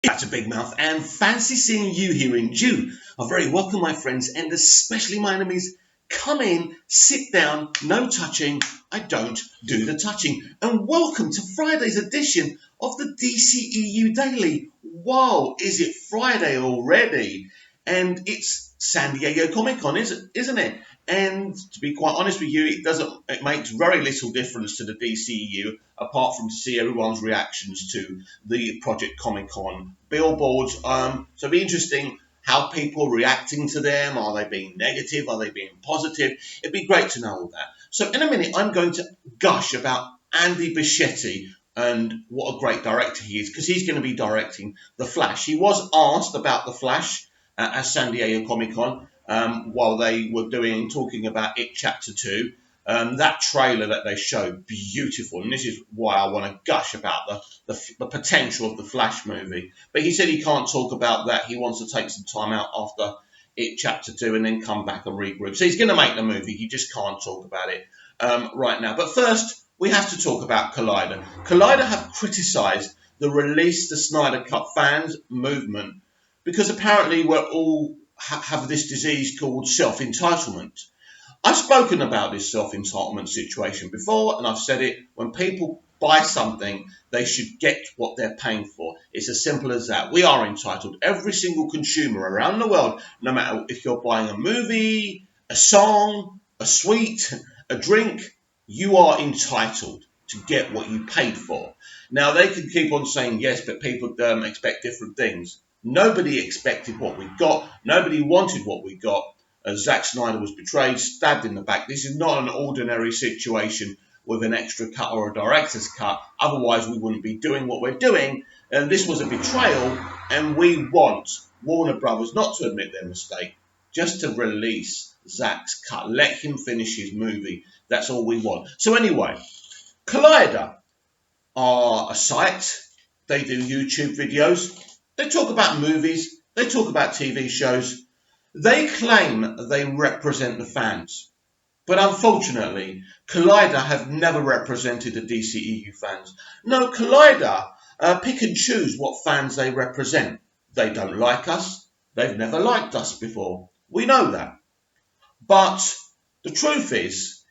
That's a big mouth, and fancy seeing you here in June. Are very welcome, my friends, and especially my enemies. Come in, sit down, no touching. I don't do the touching. And welcome to Friday's edition of the dceu Daily. Whoa, is it Friday already? And it's San Diego Comic-Con, isn't it? And to be quite honest with you, it makes very little difference to the DCEU apart from to see everyone's reactions to the Project Comic-Con billboards. So it'll be interesting how people are reacting to them. Are they being negative? Are they being positive? It'd be great to know all that. So in a minute, I'm going to gush about Andy Bichetti and what a great director he is, because he's going to be directing The Flash. He was asked about The Flash at San Diego Comic-Con while they were talking about It Chapter 2. That trailer that they showed, beautiful, and this is why I want to gush about the potential of the Flash movie. But he said he can't talk about that. He wants to take some time out after It Chapter 2 and then come back and regroup. So he's going to make the movie. He just can't talk about it right now. But first, we have to talk about Collider. Collider have criticised the Release the Snyder Cut fans movement because apparently we're all have this disease called self-entitlement. I've spoken about this self-entitlement situation before, and I've said it, when people buy something, they should get what they're paying for. It's as simple as that. We are entitled. Every single consumer around the world, no matter if you're buying a movie, a song, a sweet, a drink, you are entitled to get what you paid for. Now, they can keep on saying yes, but people expect different things. Nobody expected what we got. Nobody wanted what we got. Zack Snyder was betrayed, stabbed in the back. This is not an ordinary situation with an extra cut or a director's cut. Otherwise, we wouldn't be doing what we're doing. And this was a betrayal, and we want Warner Brothers not to admit their mistake, just to release Zack's cut. Let him finish his movie. That's all we want. So anyway, Collider are a site. They do YouTube videos. They talk about movies. They talk about TV shows. They claim they represent the fans, but unfortunately, Collider have never represented the DCEU fans. No, Collider pick and choose what fans they represent. They don't like us. They've never liked us before. We know that. But the truth is,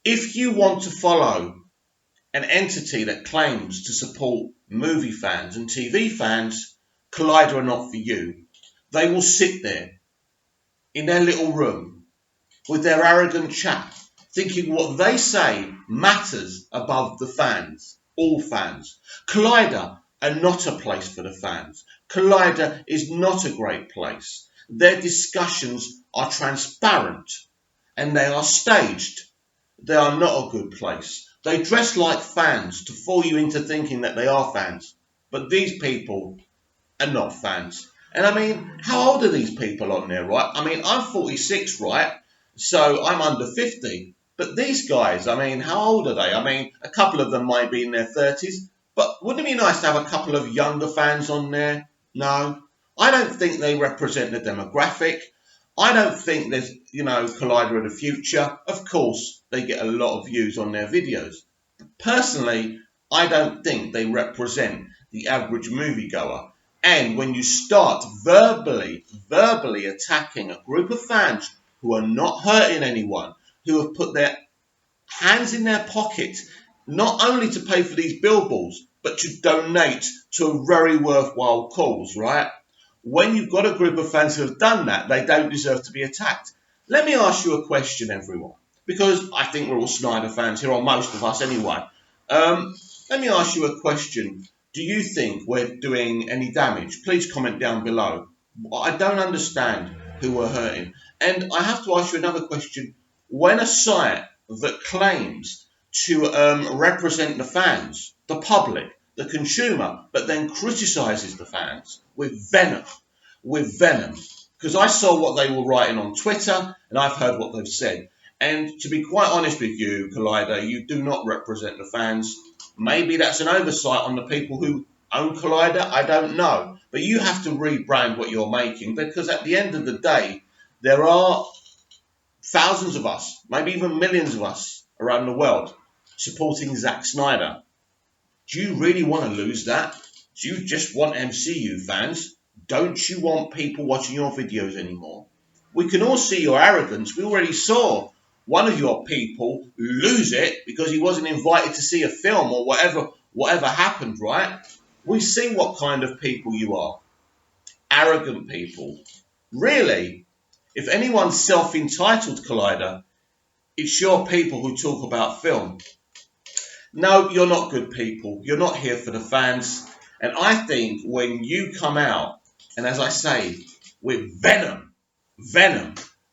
if you want to follow an entity that claims to support movie fans and TV fans, Collider are not for you. They will sit there in their little room with their arrogant chat, thinking what they say matters above the fans, all fans. Collider are not a place for the fans. Collider is not a great place. Their discussions are transparent and they are staged. They are not a good place. They dress like fans to fool you into thinking that they are fans. But these people are not fans. And I mean, how old are these people on there, right? I mean, I'm 46, right? So I'm under 50. But these guys, I mean, how old are they? I mean, a couple of them might be in their 30s. But wouldn't it be nice to have a couple of younger fans on there? No. I don't think they represent the demographic. I don't think there's, Collider of the future. Of course, they get a lot of views on their videos. But personally, I don't think they represent the average moviegoer. And when you start verbally attacking a group of fans who are not hurting anyone, who have put their hands in their pocket, not only to pay for these billboards, but to donate to a very worthwhile cause, right? When you've got a group of fans who have done that, they don't deserve to be attacked. Let me ask you a question, everyone, because I think we're all Snyder fans here, or most of us anyway. Let me ask you a question. Do you think we're doing any damage? Please comment down below. I don't understand who we're hurting. And I have to ask you another question. When a site that claims to represent the fans, the public, the consumer, but then criticises the fans with venom, because I saw what they were writing on Twitter and I've heard what they've said. And to be quite honest with you, Collider, you do not represent the fans. Maybe that's an oversight on the people who own Collider. I don't know. But you have to rebrand what you're making, because at the end of the day, there are thousands of us, maybe even millions of us around the world supporting Zack Snyder. Do you really want to lose that? Do you just want MCU fans? Don't you want people watching your videos anymore? We can all see your arrogance. We already saw one of your people lose it because he wasn't invited to see a film or whatever happened, right? We see what kind of people you are. Arrogant people. Really? If anyone's self-entitled, Collider, it's your people who talk about film. No, you're not good people. You're not here for the fans. And I think when you come out, and as I say, with venom,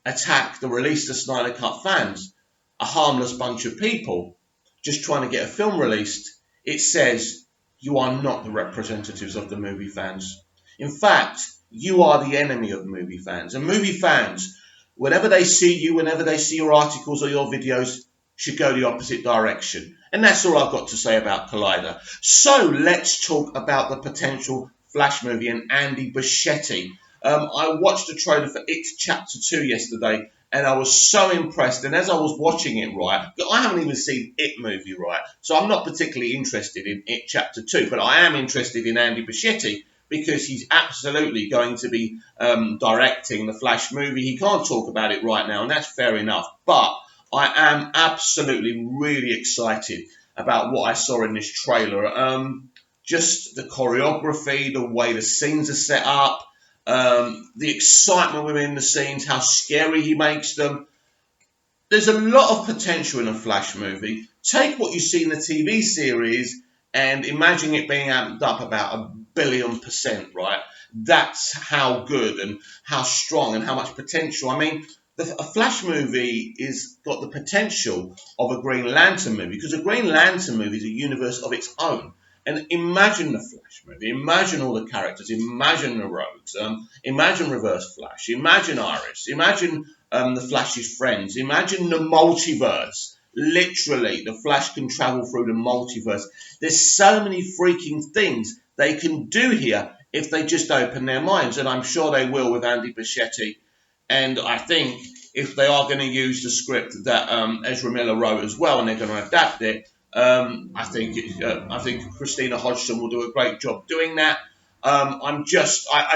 attack the release the Snyder Cut fans, a harmless bunch of people just trying to get a film released, it says you are not the representatives of the movie fans. In fact, you are the enemy of movie fans. And movie fans, whenever they see you, whenever they see your articles or your videos, should go the opposite direction. And that's all I've got to say about Collider. So let's talk about the potential Flash movie and Andy Bichetti. I watched the trailer for It Chapter 2 yesterday, and I was so impressed. And as I was watching it, right, I haven't even seen It movie, right, so I'm not particularly interested in It Chapter 2, but I am interested in Andy Bichetti because he's absolutely going to be directing the Flash movie. He can't talk about it right now, and that's fair enough, but I am absolutely really excited about what I saw in this trailer. Just the choreography, the way the scenes are set up, the excitement within the scenes, how scary he makes them. There's a lot of potential in a Flash movie. Take what you see in the TV series and imagine it being amped up about 1,000,000,000%, right? That's how good and how strong and how much potential. I mean, a Flash movie is got the potential of a Green Lantern movie, because a Green Lantern movie is a universe of its own. And imagine the Flash movie, imagine all the characters, imagine the Rogues, imagine Reverse Flash, imagine Iris, imagine the Flash's friends, imagine the multiverse. Literally, the Flash can travel through the multiverse. There's so many freaking things they can do here if they just open their minds, and I'm sure they will with Andy Bichetti. And I think if they are going to use the script that Ezra Miller wrote as well, and they're going to adapt it, I think Christina Hodgson will do a great job doing that. I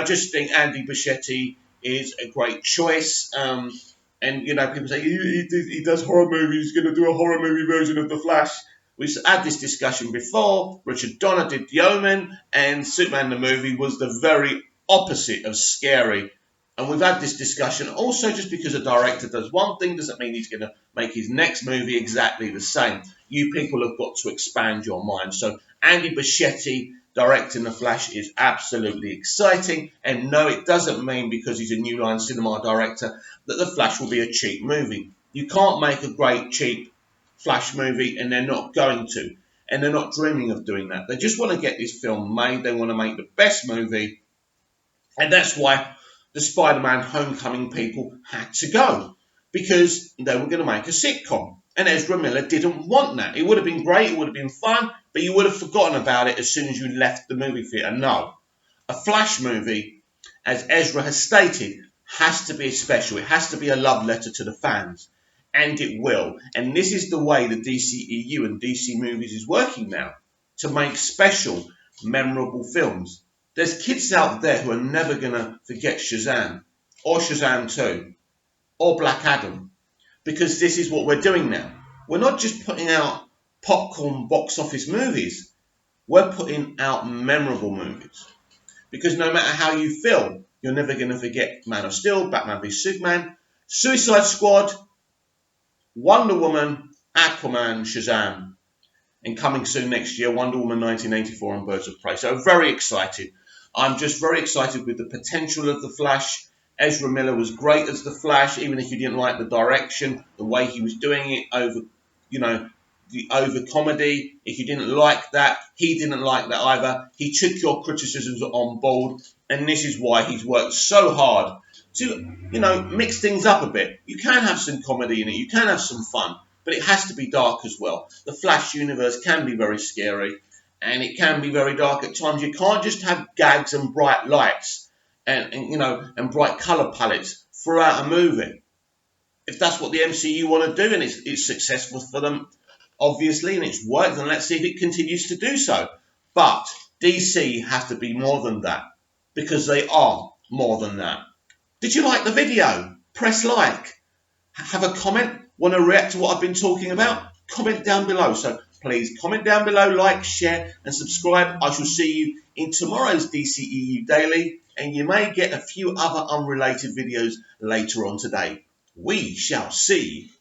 just think Andy Bichetti is a great choice. And people say he does horror movies. He's going to do a horror movie version of The Flash. We've had this discussion before. Richard Donner did The Omen, and Superman the movie was the very opposite of scary. And we've had this discussion also, just because a director does one thing doesn't mean he's going to make his next movie exactly the same. You people have got to expand your mind. So Andy Bichetti directing The Flash is absolutely exciting. And no, it doesn't mean because he's a New Line Cinema director that The Flash will be a cheap movie. You can't make a great cheap Flash movie, and they're not going to. And they're not dreaming of doing that. They just want to get this film made. They want to make the best movie. And that's why the Spider-Man Homecoming people had to go, because they were going to make a sitcom. And Ezra Miller didn't want that. It would have been great, it would have been fun, but you would have forgotten about it as soon as you left the movie theatre. No. A Flash movie, as Ezra has stated, has to be special. It has to be a love letter to the fans. And it will. And this is the way the DCEU and DC Movies is working now, to make special, memorable films. There's kids out there who are never going to forget Shazam, or Shazam 2, or Black Adam, because this is what we're doing now. We're not just putting out popcorn box office movies. We're putting out memorable movies. Because no matter how you feel, you're never going to forget Man of Steel, Batman v Superman, Suicide Squad, Wonder Woman, Aquaman, Shazam, and coming soon next year, Wonder Woman 1984 and Birds of Prey. So very excited. I'm just very excited with the potential of The Flash. Ezra Miller was great as The Flash, even if you didn't like the direction, the way he was doing it over, the over comedy. If you didn't like that, he didn't like that either. He took your criticisms on board, and this is why he's worked so hard to, mix things up a bit. You can have some comedy in it, you can have some fun, but it has to be dark as well. The Flash universe can be very scary, and it can be very dark at times. You can't just have gags and bright lights and bright colour palettes throughout a movie. If that's what the MCU want to do, and it's successful for them, obviously, and it's worked, then let's see if it continues to do so. But DC have to be more than that, because they are more than that. Did you like the video? Press like. Have a comment. Want to react to what I've been talking about? Comment down below. So please comment down below, like, share and subscribe. I shall see you in tomorrow's DCEU Daily, and you may get a few other unrelated videos later on today. We shall see.